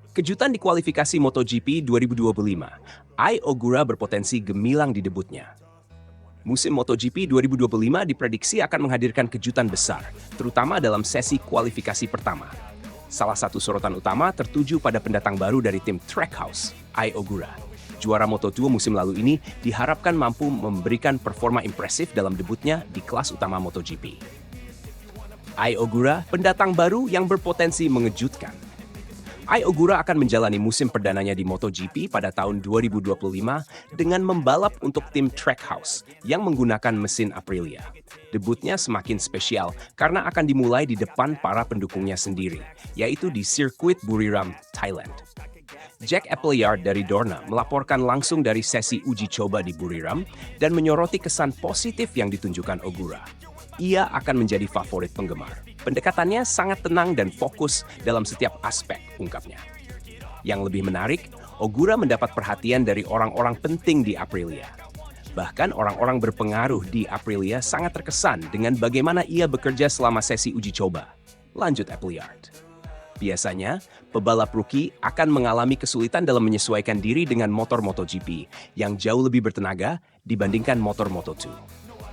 Kejutan di kualifikasi MotoGP 2025, Ai Ogura berpotensi gemilang di debutnya. Musim MotoGP 2025 diprediksi akan menghadirkan kejutan besar, terutama dalam sesi kualifikasi pertama. Salah satu sorotan utama tertuju pada pendatang baru dari tim Trackhouse, Ai Ogura. Juara Moto2 musim lalu ini diharapkan mampu memberikan performa impresif dalam debutnya di kelas utama MotoGP. Ai Ogura, pendatang baru yang berpotensi mengejutkan. Ai Ogura akan menjalani musim perdananya di MotoGP pada tahun 2025 dengan membalap untuk tim Trackhouse yang menggunakan mesin Aprilia. Debutnya semakin spesial karena akan dimulai di depan para pendukungnya sendiri, yaitu di sirkuit Buriram, Thailand. Jack Appleyard dari Dorna melaporkan langsung dari sesi uji coba di Buriram dan menyoroti kesan positif yang ditunjukkan Ogura. Ia akan menjadi favorit penggemar. Pendekatannya sangat tenang dan fokus dalam setiap aspek, ungkapnya. Yang lebih menarik, Ogura mendapat perhatian dari orang-orang penting di Aprilia. Bahkan orang-orang berpengaruh di Aprilia sangat terkesan dengan bagaimana ia bekerja selama sesi uji coba. Lanjut Appleyard. Biasanya, pebalap rookie akan mengalami kesulitan dalam menyesuaikan diri dengan motor MotoGP yang jauh lebih bertenaga dibandingkan motor Moto2.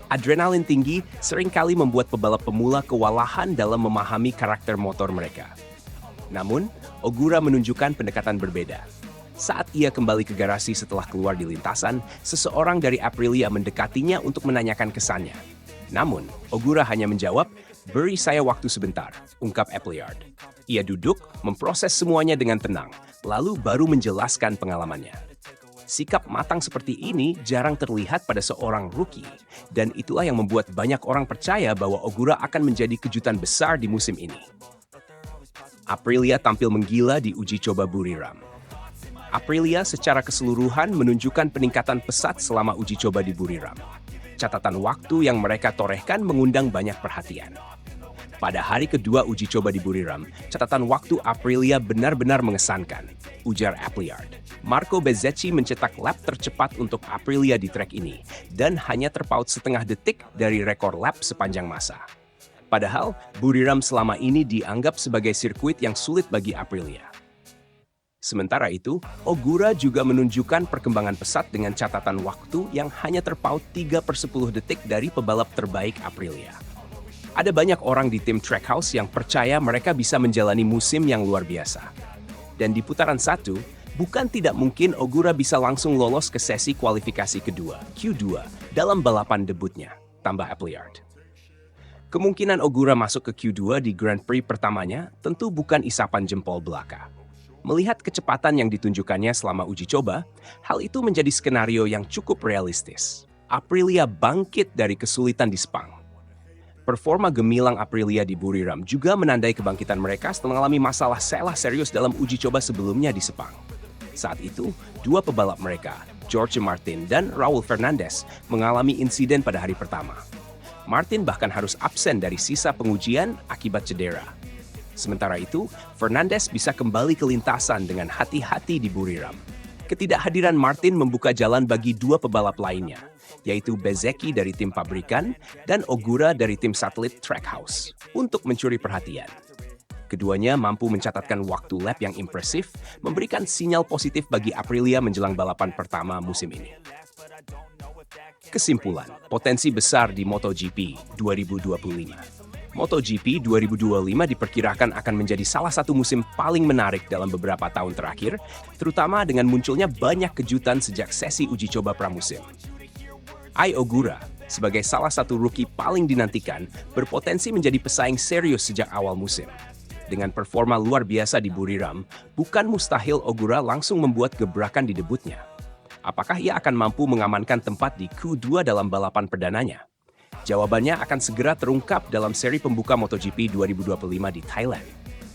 Adrenalin tinggi seringkali membuat pebalap pemula kewalahan dalam memahami karakter motor mereka. Namun, Ogura menunjukkan pendekatan berbeda. Saat ia kembali ke garasi setelah keluar di lintasan, seseorang dari Aprilia mendekatinya untuk menanyakan kesannya. Namun, Ogura hanya menjawab, "Beri saya waktu sebentar," ungkap Appleyard. Ia duduk, memproses semuanya dengan tenang, lalu baru menjelaskan pengalamannya. Sikap matang seperti ini jarang terlihat pada seorang rookie, dan itulah yang membuat banyak orang percaya bahwa Ogura akan menjadi kejutan besar di musim ini. Aprilia tampil menggila di uji coba Buriram. Aprilia secara keseluruhan menunjukkan peningkatan pesat selama uji coba di Buriram. Catatan waktu yang mereka torehkan mengundang banyak perhatian. Pada hari kedua uji coba di Buriram, catatan waktu Aprilia benar-benar mengesankan, ujar Appleyard. Marco Bezzecchi mencetak lap tercepat untuk Aprilia di trek ini, dan hanya terpaut setengah detik dari rekor lap sepanjang masa. Padahal, Buriram selama ini dianggap sebagai sirkuit yang sulit bagi Aprilia. Sementara itu, Ogura juga menunjukkan perkembangan pesat dengan catatan waktu yang hanya terpaut 3/10 detik dari pebalap terbaik Aprilia. Ada banyak orang di tim Trackhouse yang percaya mereka bisa menjalani musim yang luar biasa. Dan di putaran 1, bukan tidak mungkin Ogura bisa langsung lolos ke sesi kualifikasi kedua, Q2, dalam balapan debutnya, tambah Appleyard. Kemungkinan Ogura masuk ke Q2 di Grand Prix pertamanya tentu bukan isapan jempol belaka. Melihat kecepatan yang ditunjukkannya selama uji coba, hal itu menjadi skenario yang cukup realistis. Aprilia bangkit dari kesulitan di Sepang. Performa gemilang Aprilia di Buriram juga menandai kebangkitan mereka setelah mengalami masalah selah serius dalam uji coba sebelumnya di Sepang. Saat itu, dua pebalap mereka, Jorge Martin dan Raul Fernandez, mengalami insiden pada hari pertama. Martin bahkan harus absen dari sisa pengujian akibat cedera. Sementara itu, Fernandez bisa kembali ke lintasan dengan hati-hati di Buriram. Ketidakhadiran Martin membuka jalan bagi dua pebalap lainnya, yaitu Bezzecchi dari tim pabrikan dan Ogura dari tim satelit Trackhouse, untuk mencuri perhatian. Keduanya mampu mencatatkan waktu lap yang impresif, memberikan sinyal positif bagi Aprilia menjelang balapan pertama musim ini. Kesimpulan, potensi besar di MotoGP 2025. MotoGP 2025 diperkirakan akan menjadi salah satu musim paling menarik dalam beberapa tahun terakhir, terutama dengan munculnya banyak kejutan sejak sesi uji coba pramusim. Ai Ogura, sebagai salah satu rookie paling dinantikan, berpotensi menjadi pesaing serius sejak awal musim. Dengan performa luar biasa di Buriram, bukan mustahil Ogura langsung membuat gebrakan di debutnya. Apakah ia akan mampu mengamankan tempat di Q2 dalam balapan perdananya? Jawabannya akan segera terungkap dalam seri pembuka MotoGP 2025 di Thailand.